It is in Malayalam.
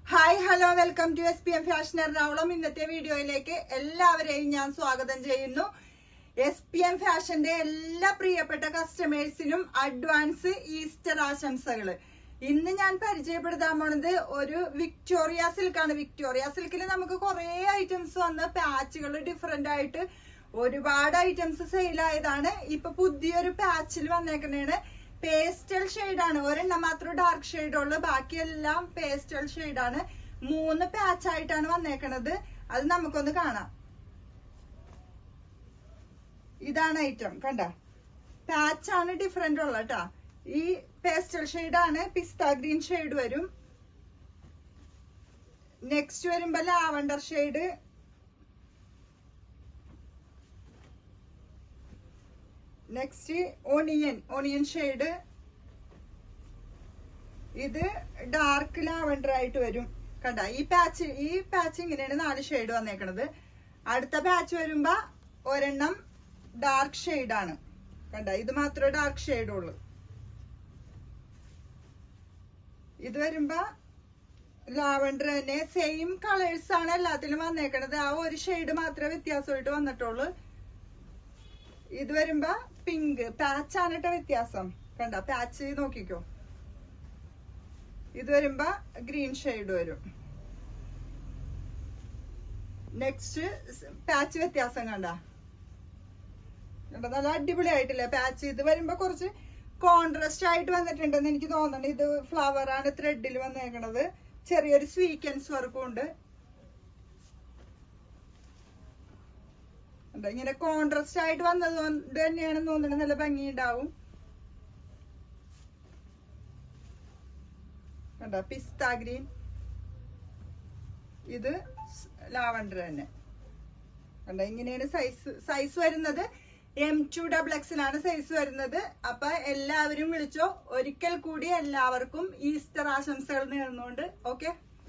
Hi hello welcome to SPM fashion Ernakulam. ഇന്നത്തെ വീഡിയോയിലേക്ക് എല്ലാവരെയും ഞാൻ സ്വാഗതം ചെയ്യുന്നു. SPM ഫാഷന്റെ എല്ലാ പ്രിയപ്പെട്ട കസ്റ്റമേഴ്സിനും അഡ്വാൻസ് ഈസ്റ്റർ ആശംസകൾ. ഇന്ന് ഞാൻ പരിചയപ്പെടുത്താൻ പോണത് ഒരു വിക്ടോറിയ സിൽക്കാണ്. വിക്ടോറിയ സിൽക്കിൽ നമുക്ക് കുറെ ഐറ്റംസ് വന്ന് പാച്ചുകൾ ഡിഫറെന്റ് ആയിട്ട് ഒരുപാട് ഐറ്റംസ് സെയിലായതാണ്. ഇപ്പൊ പുതിയൊരു പാച്ചിൽ വന്നേക്കണേണ്. പേസ്റ്റൽ ഷെയ്ഡാണ്. ഒരെണ്ണം മാത്രം ഡാർക്ക് ഷെയ്ഡ് ഉള്ളു, ബാക്കിയെല്ലാം പേസ്റ്റൽ ഷെയ്ഡാണ്. 3 പാച്ച് ആയിട്ടാണ് വന്നേക്കണത്. അത് നമുക്കൊന്ന് കാണാം. ഇതാണ് ഐറ്റം, കണ്ട പാച്ചാണ് ഡിഫറെന്റ് ഉള്ള കേട്ടാ. ഈ പേസ്റ്റൽ ഷെയ്ഡാണ്, പിസ്ത ഗ്രീൻ ഷെയ്ഡ് വരും. നെക്സ്റ്റ് വരുമ്പോ lavender shade, next onion shade. ഇത് ഡാർക്ക് ലാവണ്ടർ ആയിട്ട് വരും. കണ്ട ഈ പാച്ച് ഇങ്ങനെയാണ് 4 ഷെയ്ഡ് വന്നേക്കണത്. അടുത്ത പാച്ച് വരുമ്പോ ഒരെണ്ണം ഡാർക്ക് ഷെയ്ഡാണ്. കണ്ട ഇത് മാത്രമേ ഡാർക്ക് ഷെയ്ഡ് ഉള്ളു. ഇത് വരുമ്പോ ലാവണ്ടർ തന്നെ, സെയിം കളേഴ്സ് ആണ് എല്ലാത്തിലും വന്നേക്കണത്. ആ ഒരു ഷെയ്ഡ് മാത്രമേ വ്യത്യാസമായിട്ട് വന്നിട്ടുള്ളൂ. ഇത് വരുമ്പോ പിങ്ക് പാച്ചാണ് കേട്ടോ വ്യത്യാസം. കണ്ട പാച്ച് നോക്കിക്കോ. ഇത് വരുമ്പോ ഗ്രീൻ ഷെയ്ഡ് വരും. നെക്സ്റ്റ് പാച്ച് വ്യത്യാസം കണ്ട നല്ല അടിപൊളിയായിട്ടില്ലേ പാച്ച്. ഇത് വരുമ്പോ കുറച്ച് കോൺട്രാസ്റ്റ് ആയിട്ട് വന്നിട്ടുണ്ടെന്ന് എനിക്ക് തോന്നുന്നുണ്ട്. ഇത് ഫ്ലവർ ആണ് ത്രെഡിൽ വന്നേക്കണത്. ചെറിയൊരു സ്വീക്വൻസ് വർക്കും ഉണ്ട്. ഇങ്ങനെ കോൺട്രാസ്റ്റ് ആയിട്ട് വന്നത് കൊണ്ട് തന്നെയാണെന്ന് തോന്നുന്നത്. നല്ല ഭംഗിയുണ്ടാവും. കണ്ടോ പിസ്ത ഗ്രീൻ. ഇത് ലാവണ്ടർ തന്നെ. കണ്ടോ ഇങ്ങനെയാണ് സൈസ് വരുന്നത്. M2XX സൈസ് വരുന്നത്. അപ്പൊ എല്ലാവരും വിളിച്ചോ. ഒരിക്കൽ കൂടി എല്ലാവർക്കും ഈസ്റ്റർ ആശംസകൾ നേർന്നുകൊണ്ട് ഓക്കെ.